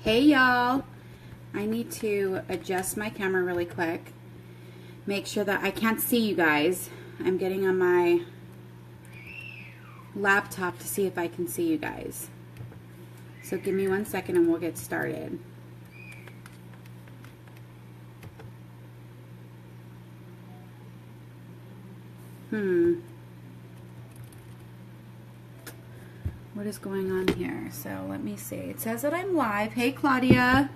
Hey y'all, I need to adjust my camera really quick. Make sure that I can't see you guys. I'm getting on my laptop to see if I can see you guys. So give me 1 second and we'll get started. What is going on here? So let me see. It says that I'm live. Hey Claudia.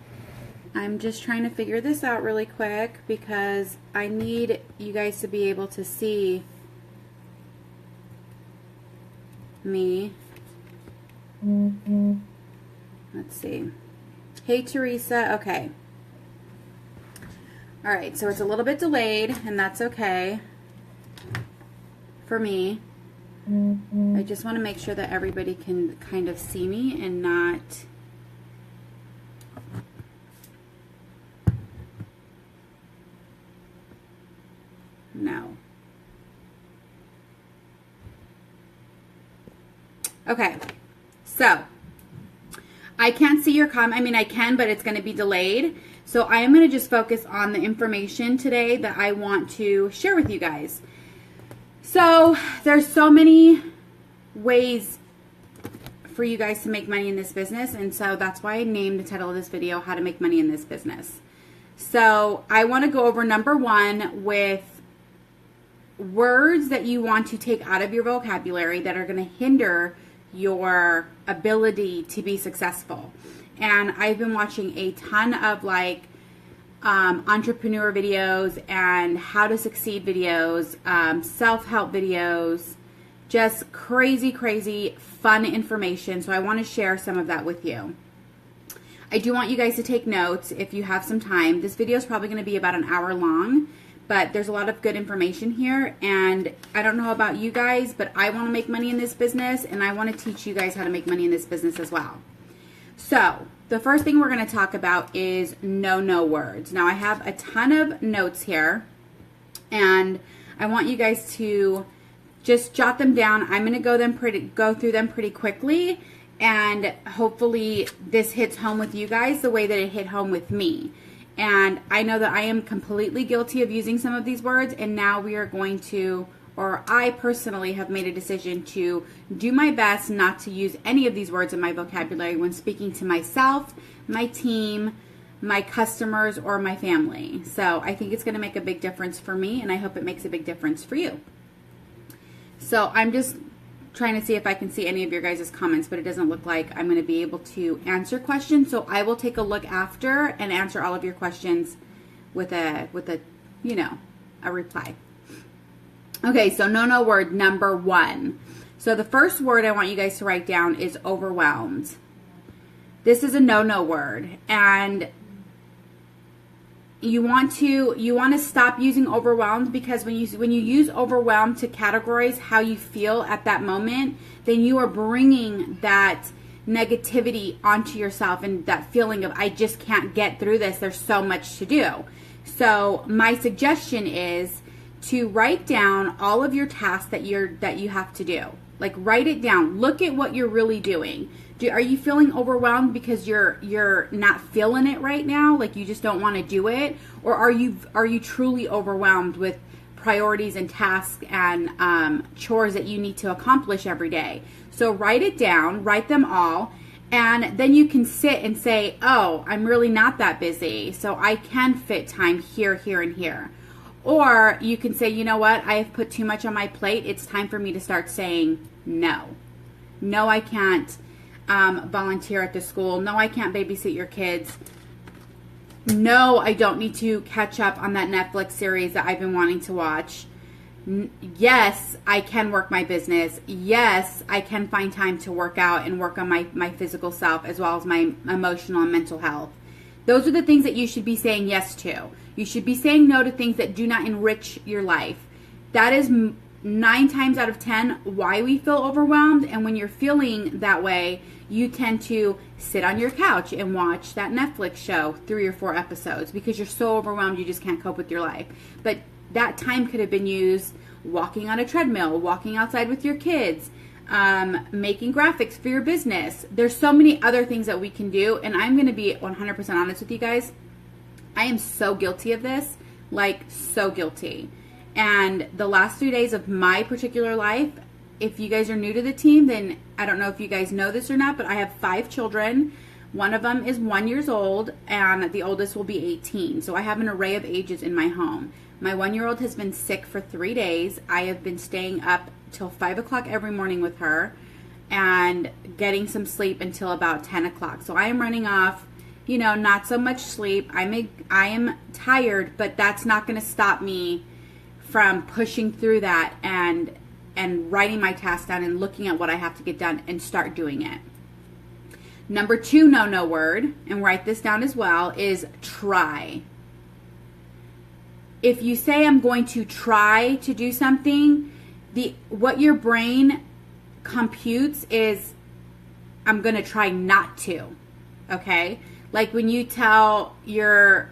I'm just trying to figure this out really quick because I need you guys to be able to see me. Let's see. Hey Teresa. Okay. All right. So it's a little bit delayed and that's okay for me. I just want to make sure that everybody can kind of see me and not no. Okay. So I can't see your comment. I mean, I can, but it's going to be delayed. So I am going to just focus on the information today that I want to share with you guys. So there's so many ways for you guys to make money in this business, and so that's why I named the title of this video, How to Make Money in This Business. So I want to go over number one with words that you want to take out of your vocabulary that are going to hinder your ability to be successful. And I've been watching a ton of entrepreneur videos and how to succeed videos, self-help videos, just crazy fun information. So I want to share some of that with you. I do want you guys to take notes if you have some time. This video is probably going to be about an hour long, but there's a lot of good information here. And I don't know about you guys, but I want to make money in this business and I want to teach you guys how to make money in this business as well. So the first thing we're going to talk about is no words. Now I have a ton of notes here and I want you guys to just jot them down. I'm going to go through them pretty quickly, and hopefully this hits home with you guys the way that it hit home with me. And I know that I am completely guilty of using some of these words, and now we are going to, or I personally have made a decision to do my best not to use any of these words in my vocabulary when speaking to myself, my team, my customers, or my family. So I think it's going to make a big difference for me, and I hope it makes a big difference for you. So I'm just trying to see if I can see any of your guys' comments, but it doesn't look like I'm going to be able to answer questions. So I will take a look after and answer all of your questions with a reply. Okay, so no word number one. So the first word I want you guys to write down is overwhelmed. This is a no word, and you want to stop using overwhelmed, because when you use overwhelmed to categorize how you feel at that moment, then you are bringing that negativity onto yourself and that feeling of I just can't get through this. There's so much to do. So my suggestion is to write down all of your tasks that you have to do. Like, write it down. Look at what you're really doing. Are you feeling overwhelmed because you're not feeling it right now? Like, you just don't want to do it? Or are you truly overwhelmed with priorities and tasks and chores that you need to accomplish every day? So write it down, write them all, and then you can sit and say, oh, I'm really not that busy, so I can fit time here, here, and here. Or you can say, you know what, I have put too much on my plate. It's time for me to start saying no. No, I can't volunteer at the school. No, I can't babysit your kids. No, I don't need to catch up on that Netflix series that I've been wanting to watch. Yes, I can work my business. Yes, I can find time to work out and work on my physical self as well as my emotional and mental health. Those are the things that you should be saying yes to. You should be saying no to things that do not enrich your life. That is 9 times out of 10 why we feel overwhelmed. And when you're feeling that way, you tend to sit on your couch and watch that Netflix show 3 or 4 episodes because you're so overwhelmed you just can't cope with your life. But that time could have been used walking on a treadmill, walking outside with your kids, making graphics for your business. There's so many other things that we can do. And I'm going to be 100% honest with you guys. I am so guilty of this, like so guilty. And the last 3 days of my particular life, if you guys are new to the team, then I don't know if you guys know this or not, but I have 5 children. One of them is 1 year old, and the oldest will be 18. So I have an array of ages in my home. My 1-year-old has been sick for 3 days. I have been staying up till 5 o'clock every morning with her and getting some sleep until about 10 o'clock. So I am running off, not so much sleep. I am tired, but that's not going to stop me from pushing through that and writing my task down and looking at what I have to get done and start doing it. Number 2 no word, and write this down as well, is try. If you say I'm going to try to do something, what your brain computes is I'm going to try not to. Okay? Like when you tell your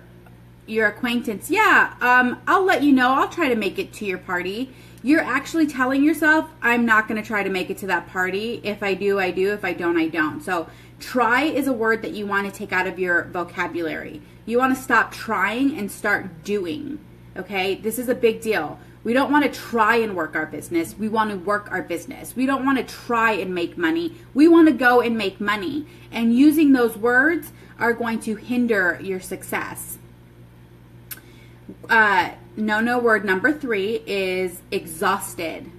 acquaintance, I'll let you know, I'll try to make it to your party. You're actually telling yourself, I'm not going to try to make it to that party. If I do, I do. If I don't, I don't. So try is a word that you want to take out of your vocabulary. You want to stop trying and start doing. Okay? This is a big deal. We don't want to try and work our business. We want to work our business. We don't want to try and make money. We want to go and make money. And using those words are going to hinder your success. No word number 3 is exhausted.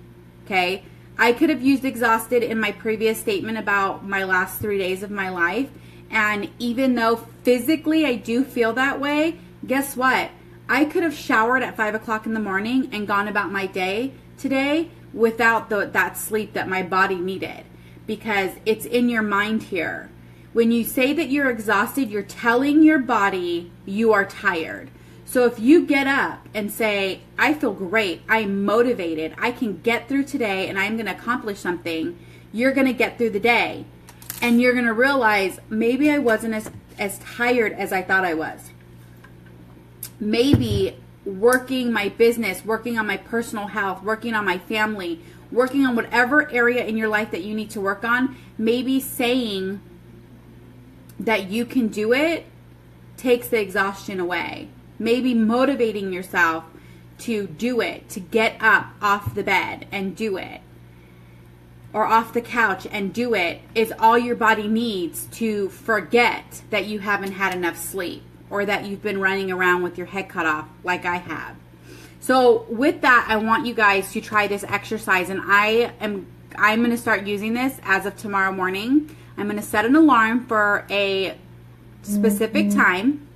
Okay? I could have used exhausted in my previous statement about my last 3 days of my life. And even though physically I do feel that way, guess what? I could have showered at 5 o'clock in the morning and gone about my day today without that sleep that my body needed, because it's in your mind here. When you say that you're exhausted, you're telling your body you are tired. So if you get up and say, I feel great, I'm motivated, I can get through today and I'm going to accomplish something, you're going to get through the day. And you're going to realize maybe I wasn't as tired as I thought I was. Maybe working my business, working on my personal health, working on my family, working on whatever area in your life that you need to work on, maybe saying that you can do it takes the exhaustion away. Maybe motivating yourself to do it, to get up off the bed and do it, or off the couch and do it, is all your body needs to forget that you haven't had enough sleep, or that you've been running around with your head cut off like I have. So with that, I want you guys to try this exercise, and I'm going to start using this as of tomorrow morning. I'm going to set an alarm for a specific time,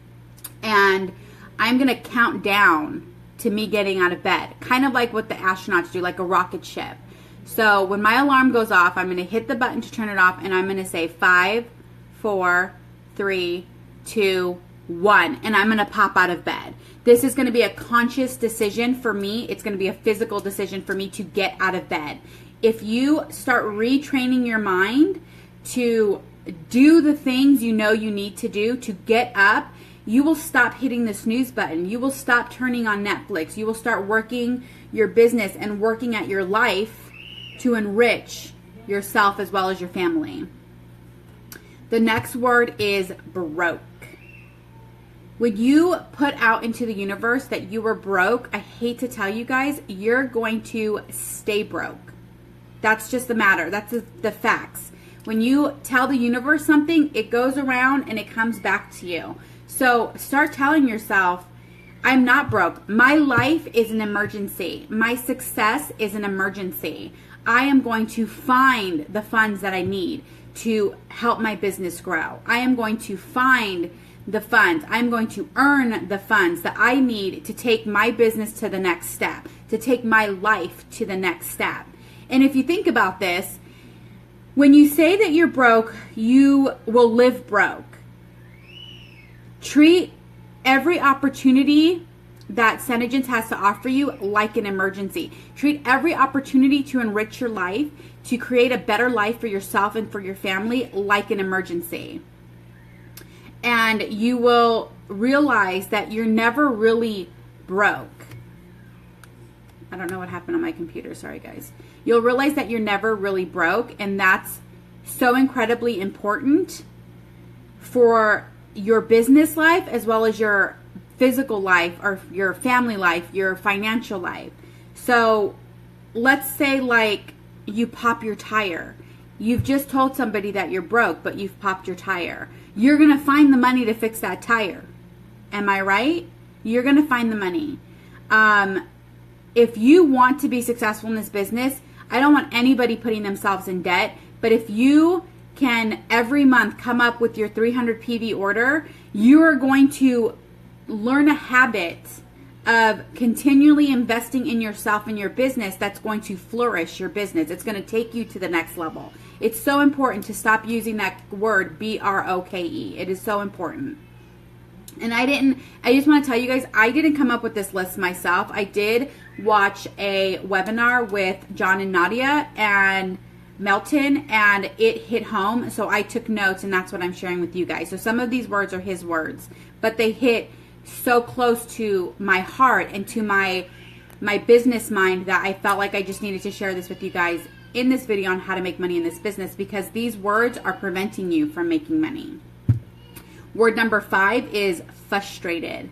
and I'm going to count down to me getting out of bed, kind of like what the astronauts do, like a rocket ship. So when my alarm goes off, I'm going to hit the button to turn it off, and I'm going to say 5, 4, 3, 2, 1, and I'm going to pop out of bed. This is going to be a conscious decision for me. It's going to be a physical decision for me to get out of bed. If you start retraining your mind to do the things you know you need to do to get up, you will stop hitting the snooze button. You will stop turning on Netflix. You will start working your business and working at your life to enrich yourself as well as your family. The next word is broke. When you put out into the universe that you were broke, I hate to tell you guys, you're going to stay broke. That's just the matter. That's the facts. When you tell the universe something, it goes around and it comes back to you. So start telling yourself, I'm not broke. My life is an emergency. My success is an emergency. I am going to find the funds that I need to help my business grow. I am going to find the funds. I'm going to earn the funds that I need to take my business to the next step, to take my life to the next step. And if you think about this, when you say that you're broke, you will live broke. Treat every opportunity that Senegence has to offer you like an emergency. Treat every opportunity to enrich your life, to create a better life for yourself and for your family like an emergency. And you will realize that you're never really broke. I don't know what happened on my computer. Sorry, guys. You'll realize that you're never really broke, and that's so incredibly important for your business life as well as your physical life or your family life, your financial life. So let's say like you pop your tire. You've just told somebody that you're broke, but you've popped your tire. You're going to find the money to fix that tire. Am I right? You're going to find the money. If you want to be successful in this business, I don't want anybody putting themselves in debt, but if you can every month come up with your 300 PV order, you are going to learn a habit of continually investing in yourself and your business that's going to flourish your business. It's going to take you to the next level. It's so important to stop using that word BROKE. It is so important. And I just want to tell you guys, I didn't come up with this list myself. I did watch a webinar with John and Nadia and Melton, and it hit home. So I took notes, and that's what I'm sharing with you guys. So some of these words are his words, but they hit so close to my heart and to my business mind that I felt like I just needed to share this with you guys in this video on how to make money in this business, because these words are preventing you from making money. Word number 5 is frustrated.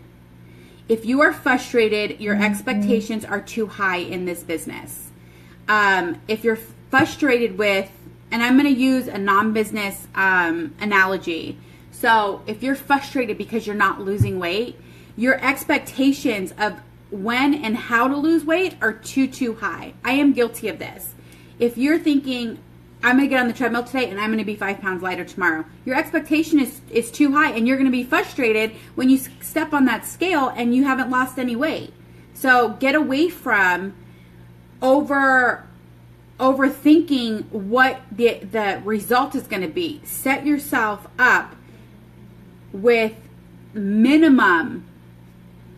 If you are frustrated, your expectations are too high in this business. If you're frustrated with, and I'm going to use a non-business analogy. So if you're frustrated because you're not losing weight, your expectations of when and how to lose weight are too high. I am guilty of this. If you're thinking, I'm going to get on the treadmill today and I'm going to be 5 pounds lighter tomorrow, your expectation is too high, and you're going to be frustrated when you step on that scale and you haven't lost any weight. So get away from overthinking what the result is going to be. Set yourself up with minimum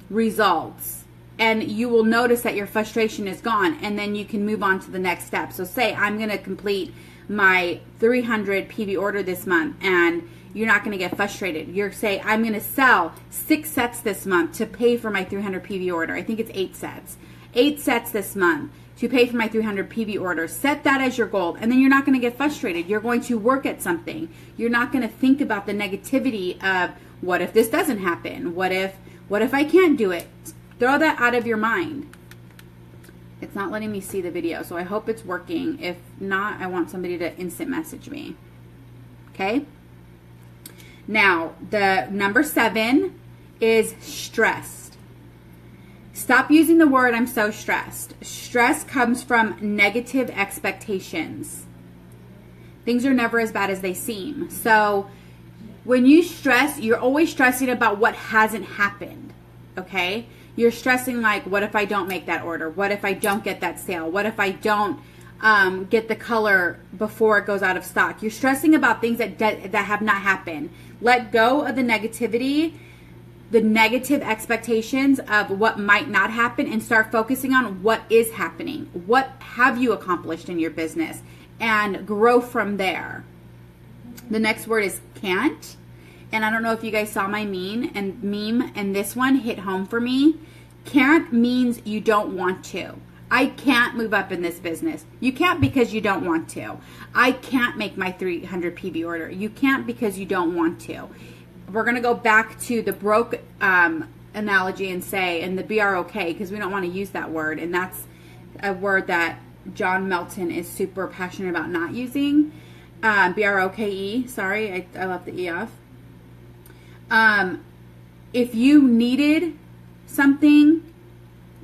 results, and you will notice that your frustration is gone, and then you can move on to the next step. So say I'm going to complete my 300 PV order this month, and you're not going to get frustrated. You're say I'm going to sell 6 sets this month to pay for my 300 PV order. I think it's 8 sets. 8 sets this month to pay for my 300 PV order. Set that as your goal, and then you're not going to get frustrated. You're going to work at something. You're not going to think about the negativity of what if this doesn't happen? What if I can't do it? Throw that out of your mind. It's not letting me see the video, so I hope it's working. If not, I want somebody to instant message me. Okay? Now, the number 7 is stressed. Stop using the word I'm so stressed. Stress comes from negative expectations. Things are never as bad as they seem. So when you stress, you're always stressing about what hasn't happened. Okay? You're stressing like, what if I don't make that order? What if I don't get that sale? What if I don't get the color before it goes out of stock? You're stressing about things that have not happened. Let go of the negativity, the negative expectations of what might not happen, and start focusing on what is happening. What have you accomplished in your business? And grow from there. The next word is can't. And I don't know if you guys saw my meme, and this one hit home for me. Can't means you don't want to. I can't move up in this business. You can't because you don't want to. I can't make my 300 PV order. You can't because you don't want to. We're going to go back to the broke analogy and say, and the BROK, because we don't want to use that word. And that's a word that John Melton is super passionate about not using. BROKE, sorry, I left the E off. If you needed something,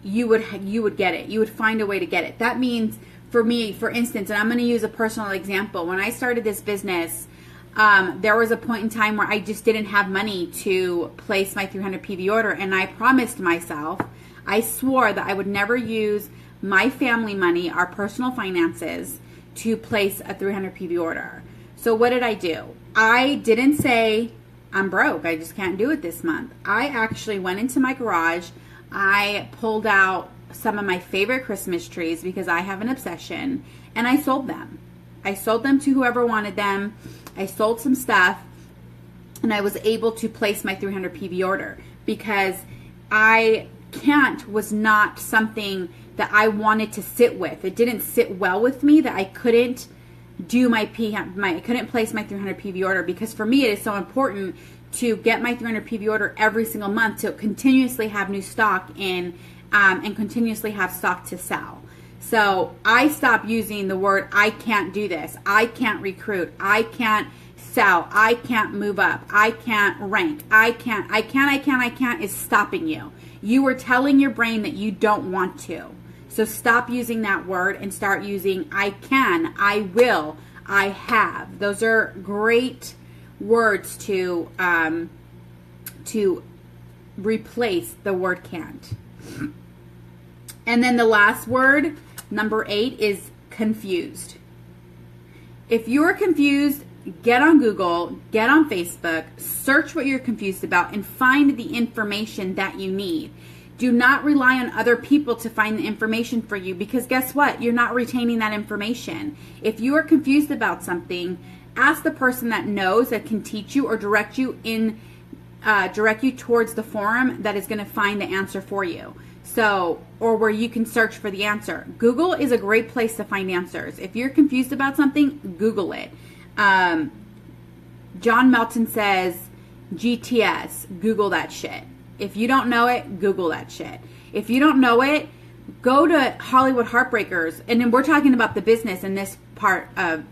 you would get it. You would find a way to get it. That means, for me, for instance, and I'm going to use a personal example. When I started this business, there was a point in time where I just didn't have money to place my 300 PV order, and I promised myself, I swore that I would never use my family money, our personal finances, to place a 300 PV order. So what did I do? I didn't say, I'm broke, I just can't do it this month. I actually went into my garage. I pulled out some of my favorite Christmas trees because I have an obsession, and I sold them. I sold them to whoever wanted them. I sold some stuff, and I was able to place my 300 PV order because I can't was not something that I wanted to sit with. It didn't sit well with me that I couldn't do I couldn't place my 300 PV order, because for me it is so important to get my 300 PV order every single month to continuously have new stock in and continuously have stock to sell. So I stopped using the word I can't do this, I can't recruit, I can't sell, I can't move up, I can't rank, I can't is stopping you. You are telling your brain that you don't want to. So stop using that word and start using I can, I will, I have. Those are great words to replace the word can't. And then the last word, number 8, is confused. If you're confused, get on Google, get on Facebook, search what you're confused about, and find the information that you need. Do not rely on other people to find the information for you, because guess what? You're not retaining that information. If you are confused about something, ask the person that knows, that can teach you or direct you towards the forum that is going to find the answer for you. So, or where you can search for the answer. Google is a great place to find answers. If you're confused about something, Google it. John Melton says, GTS, Google that shit. If you don't know it, Google that shit. If you don't know it, go to Hollywood Heartbreakers. And then we're talking about the business in this part of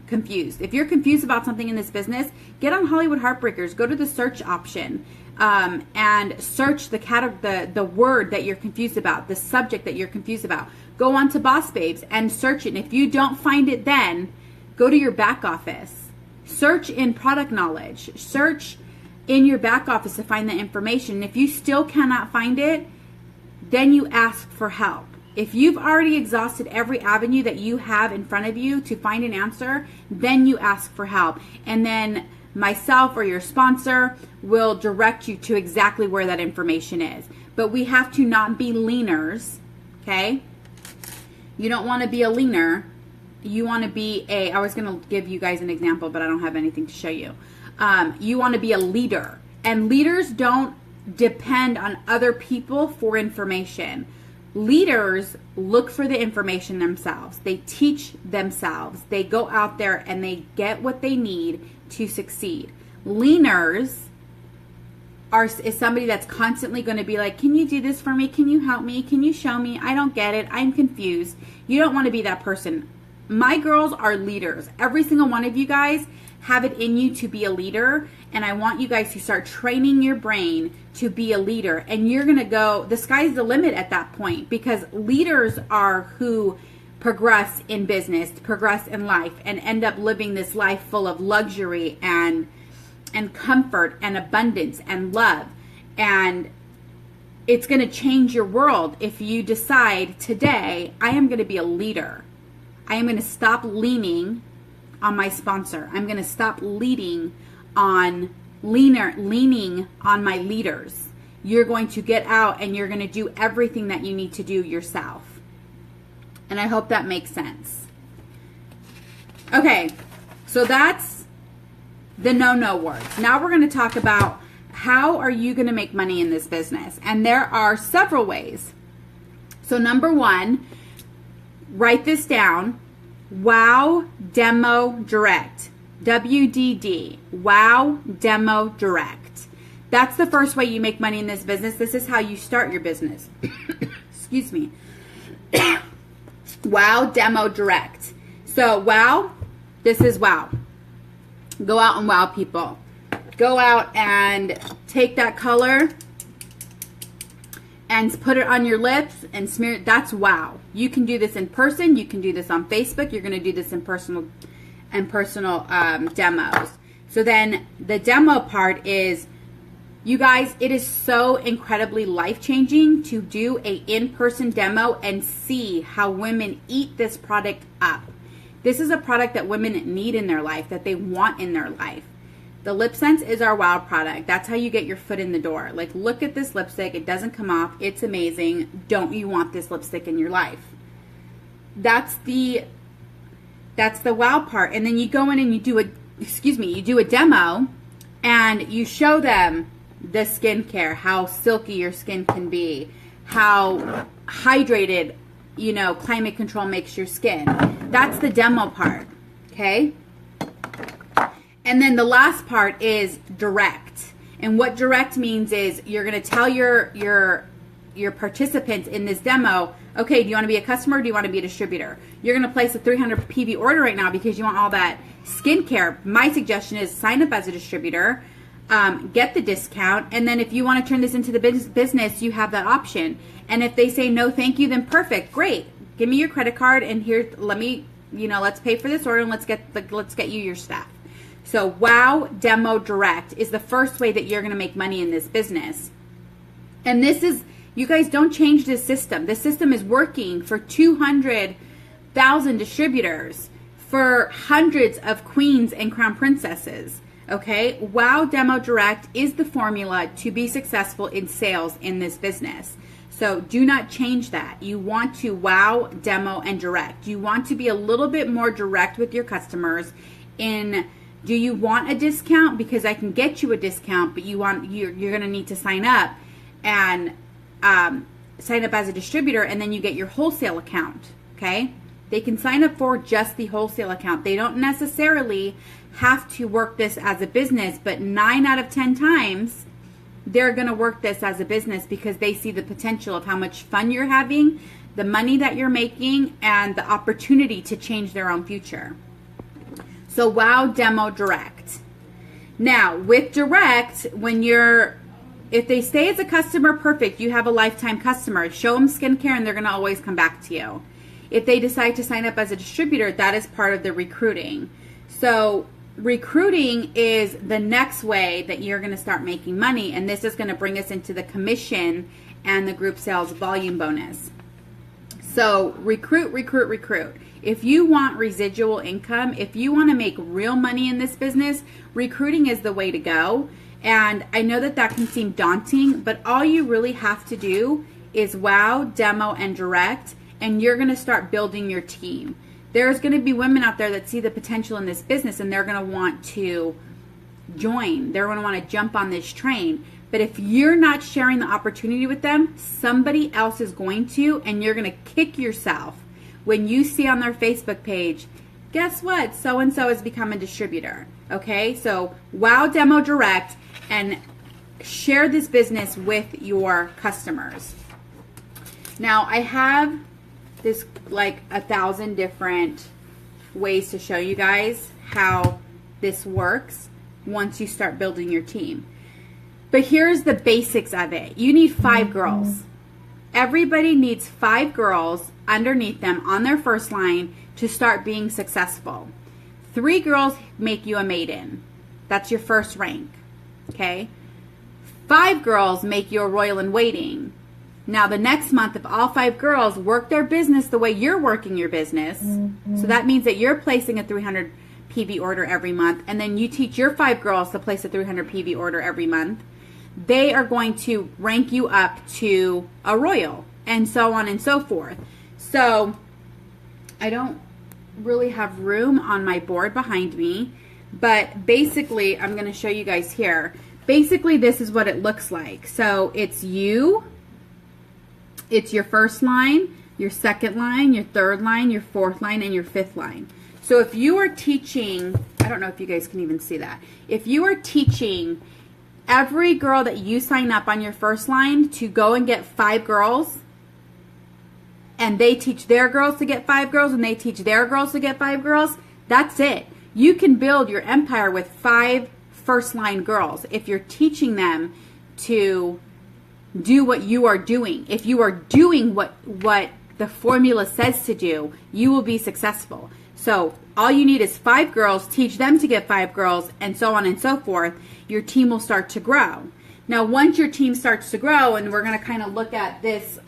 confused. If you're confused about something in this business, get on Hollywood Heartbreakers. Go to the search option and search the word that you're confused about, the subject that you're confused about. Go on to Boss Babes and search it. And if you don't find it then, go to your back office. Search in product knowledge. Search in your back office to find the information. And if you still cannot find it, then you ask for help. If you've already exhausted every avenue that you have in front of you to find an answer, then you ask for help. And then myself or your sponsor will direct you to exactly where that information is. But we have to not be leaners, okay? You don't want to be a leaner. You want to be I was going to give you guys an example, but I don't have anything to show you. You want to be a leader. And leaders don't depend on other people for information. Leaders look for the information themselves. They teach themselves. They go out there and they get what they need to succeed. Leaners is somebody that's constantly going to be like, can you do this for me? Can you help me? Can you show me? I don't get it. I'm confused. You don't want to be that person. My girls are leaders. Every single one of you guys have it in you to be a leader, and I want you guys to start training your brain to be a leader. And you're going to go, the sky's the limit at that point, because leaders are who progress in business, progress in life, and end up living this life full of luxury and comfort and abundance and love. And it's going to change your world if you decide today, I am going to be a leader. I am going to stop leaning on my sponsor. I'm going to stop leaning on my leaders. You're going to get out and you're going to do everything that you need to do yourself. And I hope that makes sense. Okay, so that's the no words. Now we're going to talk about how are you going to make money in this business? And there are several ways. So number 1, write this down. Wow Demo Direct. WDD. Wow Demo Direct. That's the first way you make money in this business. This is how you start your business. Excuse me. Wow Demo Direct. So wow, this is wow. Go out and wow people. Go out and take that color and put it on your lips and smear it. That's wow. You can do this in person. You can do this on Facebook. You're going to do this in personal demos. So then the demo part is, you guys, it is so incredibly life-changing to do a in-person demo and see how women eat this product up. This is a product that women need in their life, that they want in their life. The LipSense is our wow product. That's how you get your foot in the door. Like, look at this lipstick. It doesn't come off. It's amazing. Don't you want this lipstick in your life? That's the wow part. And then you go in and you do a demo and you show them the skincare, how silky your skin can be, how hydrated, climate control makes your skin. That's the demo part, okay? And then the last part is direct. And what direct means is you're going to tell your participants in this demo, okay, do you want to be a customer or do you want to be a distributor? You're going to place a 300 PV order right now because you want all that skincare. My suggestion is sign up as a distributor, get the discount, and then if you want to turn this into the business, you have that option. And if they say no thank you, then perfect, great. Give me your credit card and here, let's pay for this order and let's get you your stuff. So wow, demo, direct is the first way that you're going to make money in this business. And this is, you guys don't change this system. This system is working for 200,000 distributors, for hundreds of queens and crown princesses. Okay, wow, demo, direct is the formula to be successful in sales in this business. So do not change that. You want to wow, demo, and direct. You want to be a little bit more direct with your customers in, do you want a discount? Because I can get you a discount, but you're going to need to sign up and sign up as a distributor, and then you get your wholesale account. Okay, they can sign up for just the wholesale account. They don't necessarily have to work this as a business, but 9 out of 10 times they're going to work this as a business because they see the potential of how much fun you're having, the money that you're making, and the opportunity to change their own future. So wow, demo, direct. Now with direct, if they stay as a customer, perfect. You have a lifetime customer. Show them skincare and they're going to always come back to you. If they decide to sign up as a distributor, that is part of the recruiting. So recruiting is the next way that you're going to start making money. And this is going to bring us into the commission and the group sales volume bonus. So recruit, recruit, recruit. If you want residual income, if you want to make real money in this business, recruiting is the way to go. And I know that can seem daunting, but all you really have to do is wow, demo, and direct, and you're going to start building your team. There's going to be women out there that see the potential in this business, and they're going to want to join. They're going to want to jump on this train. But if you're not sharing the opportunity with them, somebody else is going to, and you're going to kick yourself when you see on their Facebook page, guess what? So-and-so has become a distributor. Okay, so wow, demo, direct, and share this business with your customers. Now I have this like 1,000 different ways to show you guys how this works once you start building your team. But here's the basics of it. You need 5 girls. Everybody needs 5 girls underneath them on their first line to start being successful. 3 girls make you a maiden. That's your first rank. Okay? 5 girls make you a royal in waiting. Now the next month, if all 5 girls work their business the way you're working your business, so that means that you're placing a 300 PV order every month, and then you teach your 5 girls to place a 300 PV order every month, they are going to rank you up to a royal, and so on and so forth. So I don't really have room on my board behind me, but basically I'm going to show you guys here. Basically this is what it looks like. So it's you, it's your first line, your second line, your third line, your fourth line, and your fifth line. So if you are teaching, I don't know if you guys can even see that. If you are teaching every girl that you sign up on your first line to go and get 5 girls, and they teach their girls to get 5 girls, and they teach their girls to get 5 girls, that's it. You can build your empire with 5 first line girls if you're teaching them to do what you are doing. If you are doing what the formula says to do, you will be successful. So all you need is 5 girls, teach them to get 5 girls, and so on and so forth. Your team will start to grow. Now once your team starts to grow, and we're going to kind of look at this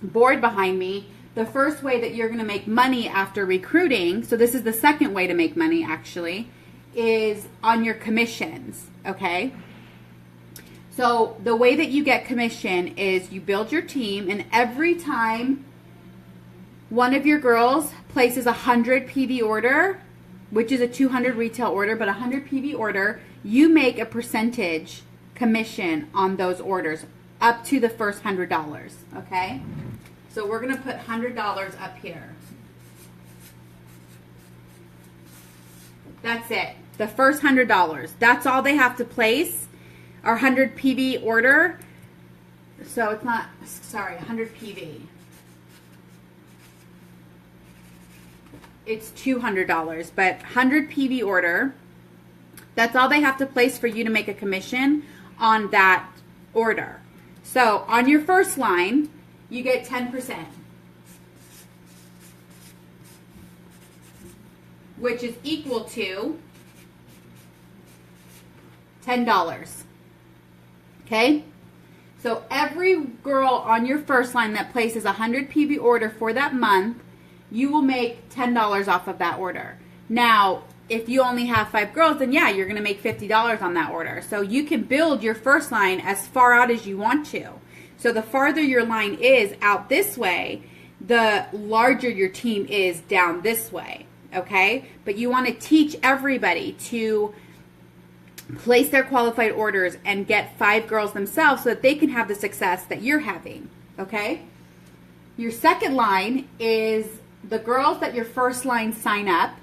board behind me, the first way that you're going to make money after recruiting, so this is the second way to make money actually, is on your commissions, okay? So the way that you get commission is you build your team, and every time one of your girls places a 100 PV order, which is a 200 retail order, but 100 PV order, you make a percentage commission on those orders up to the first $100, okay? So we're going to put $100 up here. That's it. The first $100. That's all they have to place. Our 100 PV order. So it's not, sorry, 100 PV. It's $200, but 100 PV order. That's all they have to place for you to make a commission on that order. So on your first line, you get 10%, which is equal to $10. Okay? So every girl on your first line that places a 100 PV order for that month, you will make $10 off of that order. Now, if you only have 5 girls, then yeah, you're going to make $50 on that order. So you can build your first line as far out as you want to. So the farther your line is out this way, the larger your team is down this way, okay? But you want to teach everybody to place their qualified orders and get 5 girls themselves so that they can have the success that you're having, okay? Your second line is the girls that your first line sign up,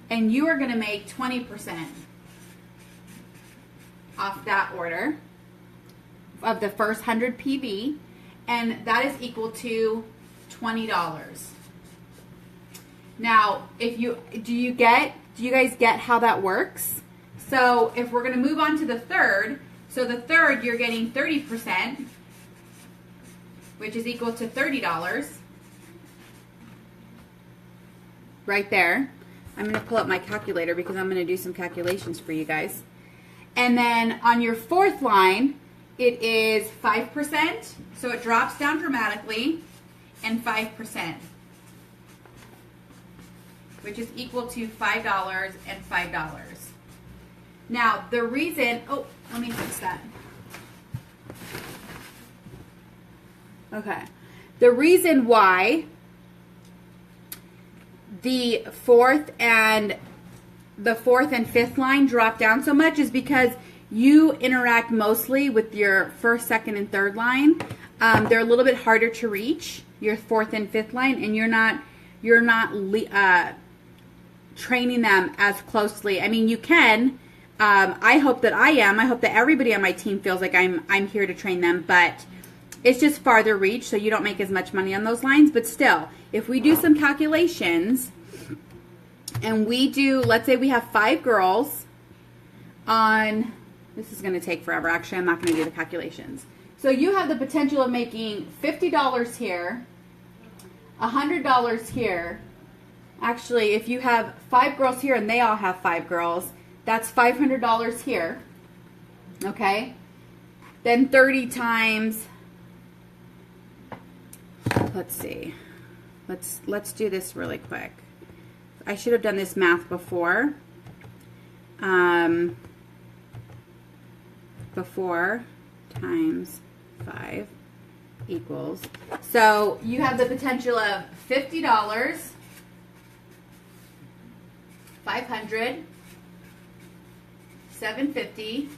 and you are going to make 20% off that order of the first 100 PV, and that is equal to $20. Now, do you guys get how that works? So if we're going to move on to the third, so the third you're getting 30%, which is equal to $30. Right there. I'm going to pull up my calculator because I'm going to do some calculations for you guys. And then on your fourth line, it is 5%, so it drops down dramatically, and 5%, which is equal to $5 and $5. Now, the reason, oh, let me fix that. Okay. The reason why the fourth and fifth line drop down so much is because you interact mostly with your first, second, and third line. They're a little bit harder to reach, your fourth and fifth line, and you're not training them as closely. I mean, you can. I hope that I am. I hope that everybody on my team feels like I'm here to train them, but it's just farther reach, so you don't make as much money on those lines. But still, if we do some calculations, and we do, let's say we have 5 girls on, this is going to take forever. Actually, I'm not going to do the calculations. So you have the potential of making $50 here, $100 here. Actually, if you have 5 girls here and they all have 5 girls, that's $500 here. Okay? Then 30 times, let's see. Let's do this really quick. I should have done this math before. Before times 5 equals. So you have the potential of $50, 500, 750,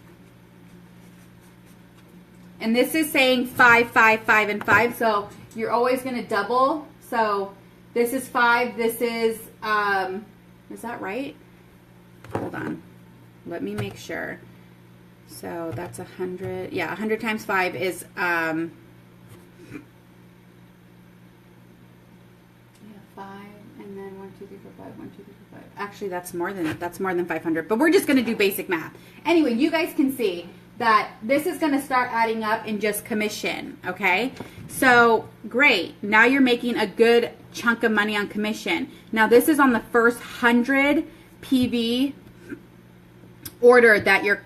and this is saying 5, 5, 5, and 5. So you're always going to double. So this is 5. This is that right? Hold on. Let me make sure. So that's 100. Yeah, 100 times 5 is yeah, 5, and then 1, 2, 3, 4, 5. 1, 2, 3, 4, 5. Actually, that's more than 500. But we're just going to do basic math. Anyway, you guys can see that this is going to start adding up in just commission. Okay, so great. Now you're making a good chunk of money on commission. Now this is on the first 100 PV order that your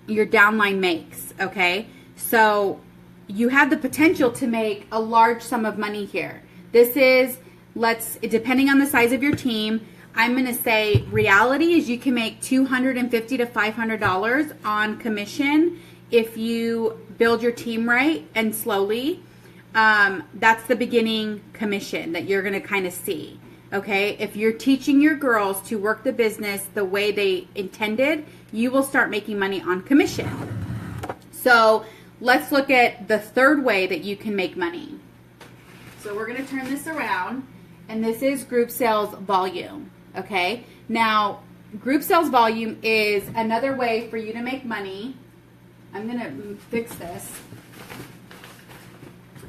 downline makes. Okay, so you have the potential to make a large sum of money here. This is, depending on the size of your team, I'm going to say reality is you can make $250 to $500 on commission if you build your team right and slowly. That's the beginning commission that you're going to kind of see. Okay, if you're teaching your girls to work the business the way they intended, you will start making money on commission. So let's look at the third way that you can make money. So we're going to turn this around, and this is group sales volume, okay? Now, group sales volume is another way for you to make money. I'm going to fix this.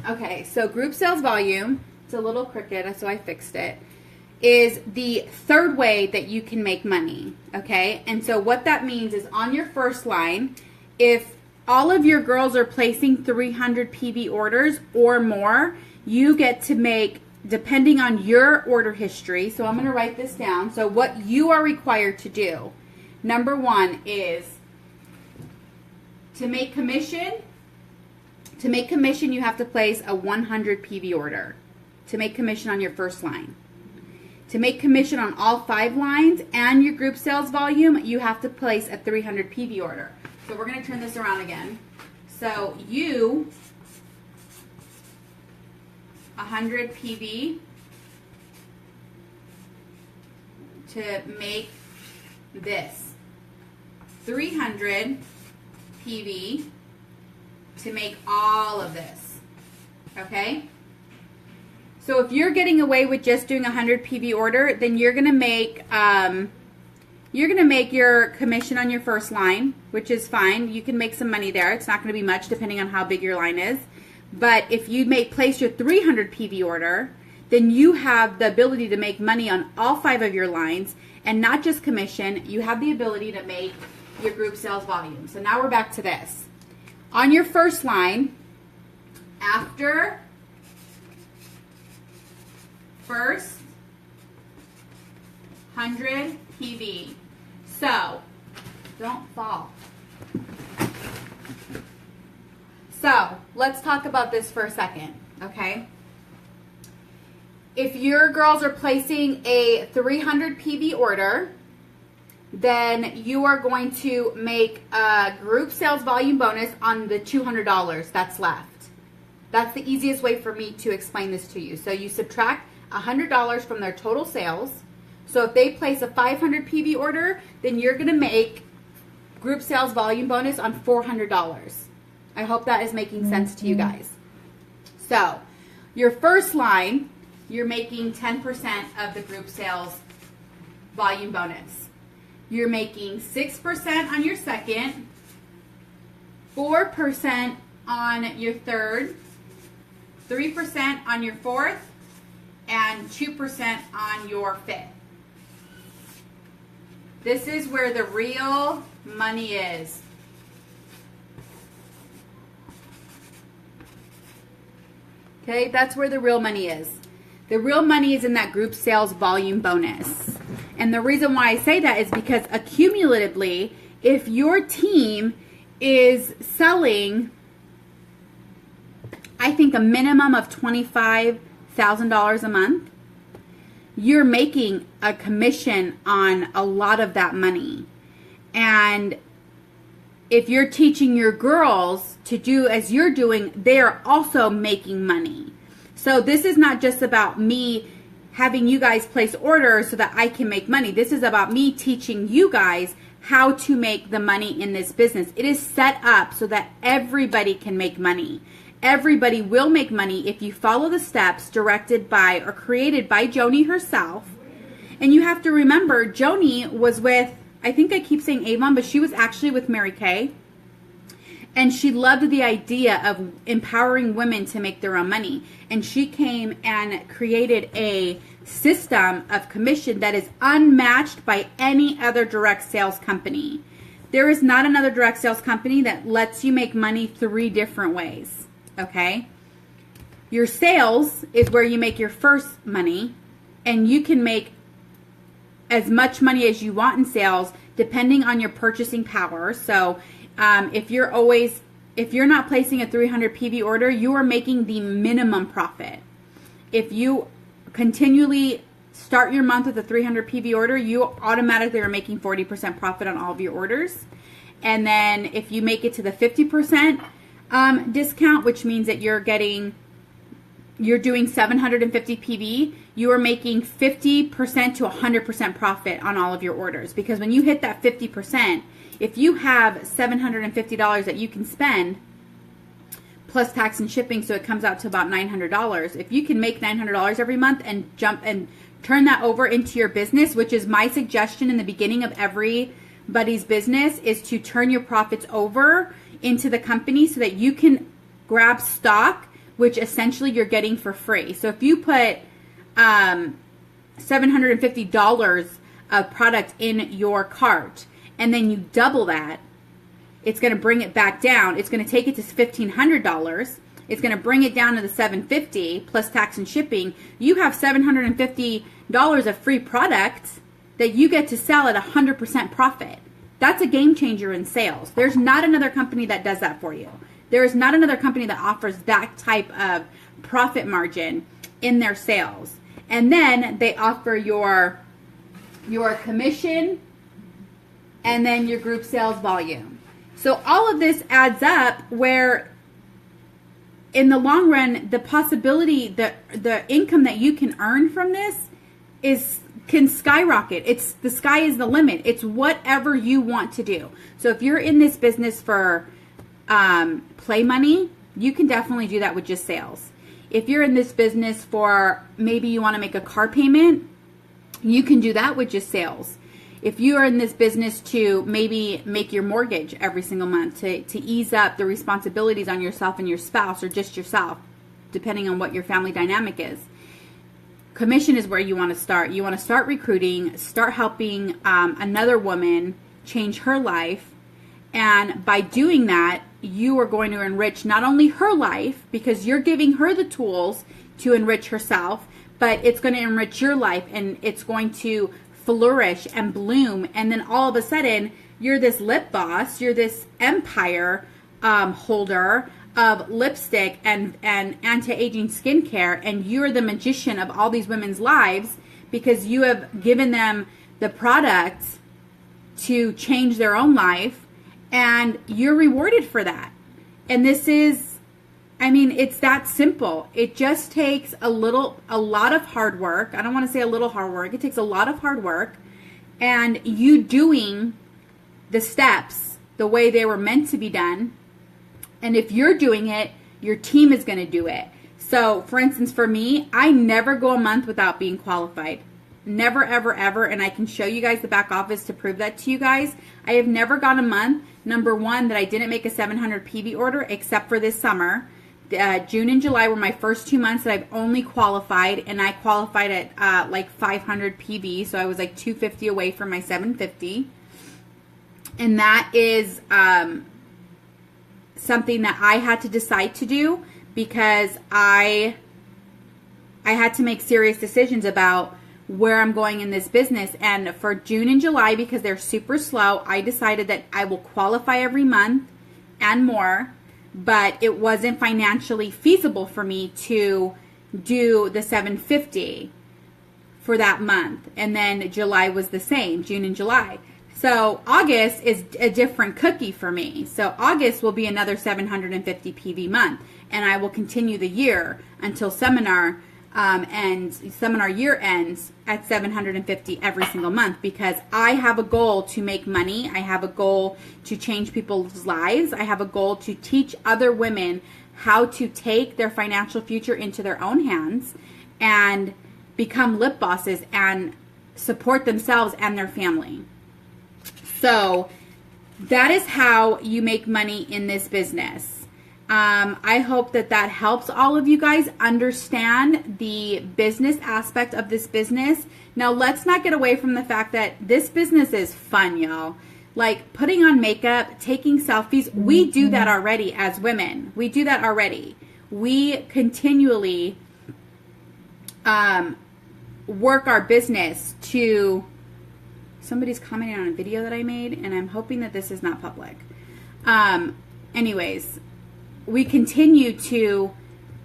Okay, so group sales volume, it's a little crooked, so I fixed it, is the third way that you can make money, okay? And so what that means is on your first line, if all of your girls are placing 300 PV orders or more, you get to make, depending on your order history, so I'm going to write this down. So what you are required to do, number one is to make commission. To make commission, you have to place a 100 PV order to make commission on your first line. To make commission on all 5 lines and your group sales volume, you have to place a 300 PV order. So we're going to turn this around again. So you, 100 PV to make this. 300 PV to make all of this. Okay? So if you're getting away with just doing a 100 PV order, then you're going to make your commission on your first line, which is fine. You can make some money there. It's not going to be much depending on how big your line is. But if you place your 300 PV order, then you have the ability to make money on all 5 of your lines, and not just commission. You have the ability to make your group sales volume. So now we're back to this. On your first line, after first 100 PV. So, don't fall. So, let's talk about this for a second, okay? If your girls are placing a 300 PV order, then you are going to make a group sales volume bonus on the $200 that's left. That's the easiest way for me to explain this to you. So you subtract $100 from their total sales. So if they place a 500 PV order, then you're going to make group sales volume bonus on $400. I hope that is making sense to you guys. So your first line, you're making 10% of the group sales volume bonus. You're making 6% on your second, 4% on your third, 3% on your fourth, and 2% on your fifth. This is where the real money is. Okay, that's where the real money is. The real money is in that group sales volume bonus. And the reason why I say that is because accumulatively, if your team is selling, I think, a minimum of $25,000 a month, you're making a commission on a lot of that money. And if you're teaching your girls to do as you're doing, they're also making money. So this is not just about me having you guys place orders so that I can make money. This is about me teaching you guys how to make the money in this business. It is set up so that everybody can make money. Everybody will make money if you follow the steps directed by or created by Joni herself. And you have to remember, Joni was with, I think I keep saying Avon, but she was actually with Mary Kay. And she loved the idea of empowering women to make their own money. And she came and created a system of commission that is unmatched by any other direct sales company. There is not another direct sales company that lets you make money 3 different ways. Okay? Your sales is where you make your first money, and you can make as much money as you want in sales depending on your purchasing power. So if you're not placing a 300 PV order, you are making the minimum profit. If you continually start your month with a 300 PV order, you automatically are making 40% profit on all of your orders. And then if you make it to the 50% discount, which means that you're doing 750 PV, you are making 50% to 100% profit on all of your orders. Because when you hit that 50%, if you have $750 that you can spend, plus tax and shipping, so it comes out to about $900. If you can make $900 every month and jump and turn that over into your business, which is my suggestion in the beginning of everybody's business, is to turn your profits over into the company so that you can grab stock, which essentially you're getting for free. So if you put $750 of product in your cart and then you double that, it's going to bring it back down. It's going to take it to $1,500. It's going to bring it down to the $750 plus tax and shipping. You have $750 of free product that you get to sell at 100% profit. That's a game changer in sales. There's not another company that does that for you. There is not another company that offers that type of profit margin in their sales. And then they offer your commission and then your group sales volume. So all of this adds up where in the long run, the possibility, the income that you can earn from this can skyrocket. The sky is the limit. It's whatever you want to do. So if you're in this business for play money, you can definitely do that with just sales. If you're in this business for maybe you want to make a car payment, you can do that with just sales. If you are in this business to maybe make your mortgage every single month to ease up the responsibilities on yourself and your spouse, or just yourself, depending on what your family dynamic is, commission is where you want to start. You want to start recruiting, start helping another woman change her life. And by doing that, you are going to enrich not only her life, because you're giving her the tools to enrich herself, but it's going to enrich your life, and it's going to flourish and bloom. And then all of a sudden, you're this lip boss, you're this empire holder of lipstick and anti-aging skincare, and you're the magician of all these women's lives because you have given them the product to change their own life, and you're rewarded for that. And this is, it's that simple. It just takes a lot of hard work. I don't want to say a little hard work. It takes a lot of hard work, and you doing the steps the way they were meant to be done. And if you're doing it, your team is going to do it. So, for instance, for me, I never go a month without being qualified. Never, ever, ever. And I can show you guys the back office to prove that to you guys. I have never gone a month, number one, that I didn't make a 700 PV order, except for this summer. June and July were my first 2 months that I've only qualified, and I qualified at like 500 PV, so I was like 250 away from my 750. And that is something that I had to decide to do because I had to make serious decisions about where I'm going in this business. And for June and July, because they're super slow, I decided that I will qualify every month and more, but it wasn't financially feasible for me to do the 750 for that month. And then July was the same, June and July. So August is a different cookie for me. So August will be another 750 PV month, and I will continue the year until seminar seminar year ends at 750 every single month, because I have a goal to make money. I have a goal to change people's lives. I have a goal to teach other women how to take their financial future into their own hands and become lip bosses and support themselves and their family. So that is how you make money in this business. I hope that helps all of you guys understand the business aspect of this business. Now, let's not get away from the fact that this business is fun, y'all. Like putting on makeup, taking selfies, we do that already as women. We do that already. We continually work our business to... Somebody's commenting on a video that I made, and I'm hoping that this is not public. Anyways, we continue to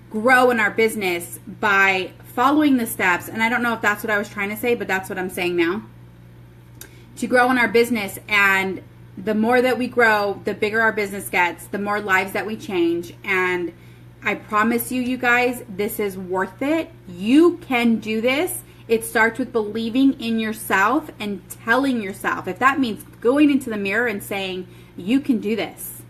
grow in our business by following the steps. And I don't know if that's what I was trying to say, but that's what I'm saying now. To grow in our business, and the more that we grow, the bigger our business gets, the more lives that we change. And I promise you, you guys, this is worth it. You can do this. It starts with believing in yourself and telling yourself. If that means going into the mirror and saying, you can do this.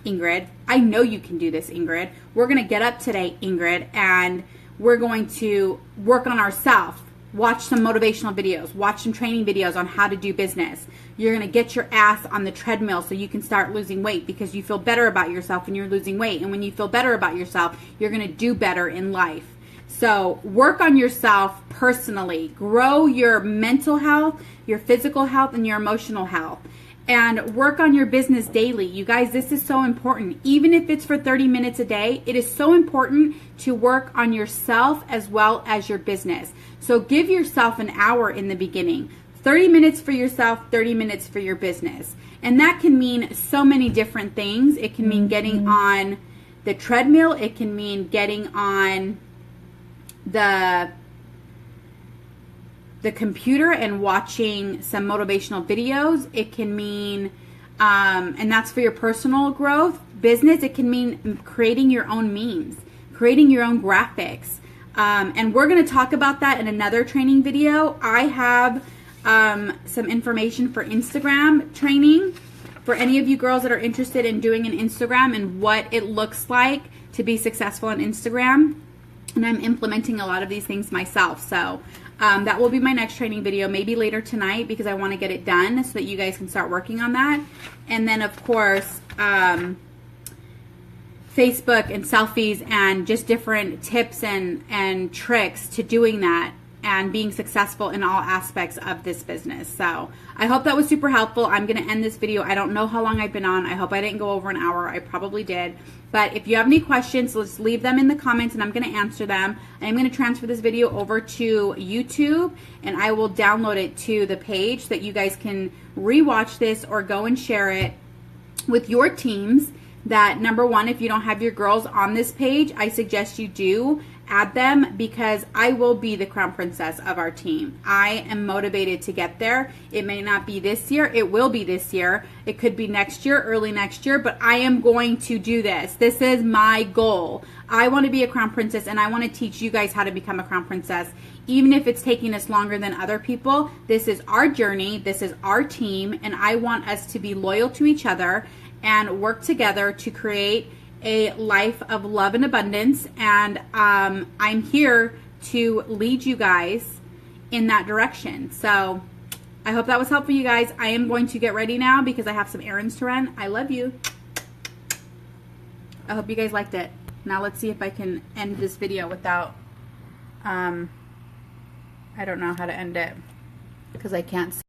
Ingrid. I know you can do this, Ingrid. We're going to get up today, Ingrid, and we're going to work on ourselves. Watch some motivational videos. Watch some training videos on how to do business. You're going to get your ass on the treadmill so you can start losing weight because you feel better about yourself when you're losing weight. And when you feel better about yourself, you're going to do better in life. So work on yourself personally. Grow your mental health, your physical health, and your emotional health. And work on your business daily. You guys, this is so important. Even if it's for 30 minutes a day, it is so important to work on yourself as well as your business. So give yourself an hour in the beginning. 30 minutes for yourself, 30 minutes for your business. And that can mean so many different things. It can mean getting on the treadmill. It can mean getting on the computer and watching some motivational videos. It can mean, and that's for your personal growth. Business, it can mean creating your own memes, creating your own graphics. And we're going to talk about that in another training video. I have some information for Instagram training for any of you girls that are interested in doing an Instagram and what it looks like to be successful on Instagram. And I'm implementing a lot of these things myself. So that will be my next training video, maybe later tonight, because I want to get it done so that you guys can start working on that. And then, of course, Facebook and selfies and just different tips and tricks to doing that and being successful in all aspects of this business. So I hope that was super helpful. I'm going to end this video. I don't know how long I've been on. I hope I didn't go over an hour. I probably did. But if you have any questions, let's leave them in the comments and I'm going to answer them. I'm going to transfer this video over to YouTube and I will download it to the page so that you guys can rewatch this or go and share it with your teams. That number one, if you don't have your girls on this page, I suggest you do add them because I will be the crown princess of our team. I am motivated to get there. It may not be this year. It will be this year. It could be next year, early next year, but I am going to do this. This is my goal. I want to be a crown princess and I want to teach you guys how to become a crown princess. Even if it's taking us longer than other people, this is our journey. This is our team and I want us to be loyal to each other and work together to create a life of love and abundance. And I'm here to lead you guys in that direction. So I hope that was helpful, you guys. I am going to get ready now because I have some errands to run. I love you. I hope you guys liked it. Now let's see if I can end this video without, I don't know how to end it because I can't see.